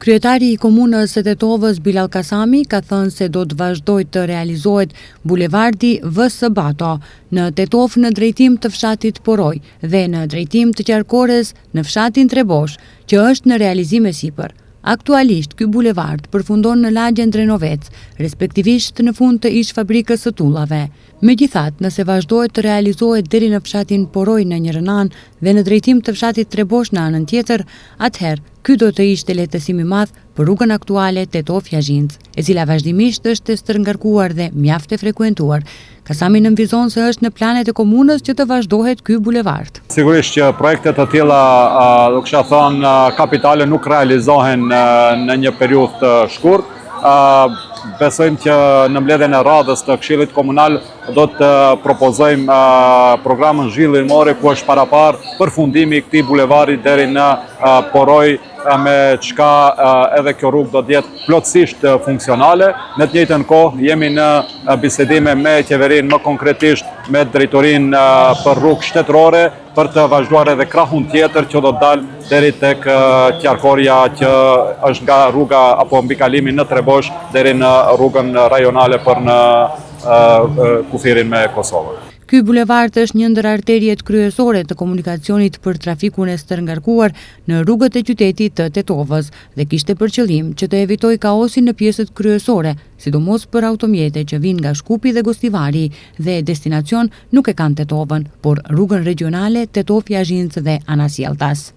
Kryetari i komunës së Tetovës Bilal Kasami ka thënë se do të vazhdojë të realizohet bulevardi V.S. Bato në Tetovë në drejtim të fshatit Poroj dhe në drejtim të Qarkores në fshatin Trebosh, që është në realizim e sipër. Aktualisht, ky bulevard përfundon në lagjen Drenovec, respektivisht në fund të ish fabrikës së tullave. Megjithatë, nëse vazhdohet të realizohet deri në fshatin Poroj në njërin anë dhe në drejtim të fshatit Trebosh në anën tjetër, atëherë ky do të ishte lehtësim i madh për rrugën aktuale Tetov-Jazhinc, e cila vazhdimisht është e stërngarkuar dhe mjaft e frekuentuar. Kasami nënvizon se është në planet e komunës që të vazhdohet ky bulevard. Sigurisht që projekte të tilla, do kisha thënë, kapitale nuk realizohen në një periudhë të shkurtë. Besojmë që në mbledhjen e radhës të Këshillit Komunal do të propozojmë programën zhvillimore ku është paraparë përfundimi i këtij bulevardi deri në Poroj, me çka edhe kjo rrugë do të jetë plotësisht funksionale. Në të njëjtën kohë jemi në bisedime me qeverinë, më konkretisht me drejtorinë për rrugë shtetërore, për të vazhduar edhe krahun tjetër që do të dalë deri tek Qarkoria, që është nga rruga apo mbikalimi në Trebosh deri në rrugën rajonale për në kufirin me Kosovën. Ky bulevard është një ndër arteriet kryesore të komunikacionit për trafikun e stërngarkuar në rrugët e qytetit të Tetovës dhe kishte për qëllim që të evitoj kaosin në pjesët kryesore, sidomos për automjete që vinë nga Shkupi dhe Gostivari dhe destinacion nuk e kanë Tetovën, por rrugën regionale Tetov-Jazhinc dhe Anasjeltas.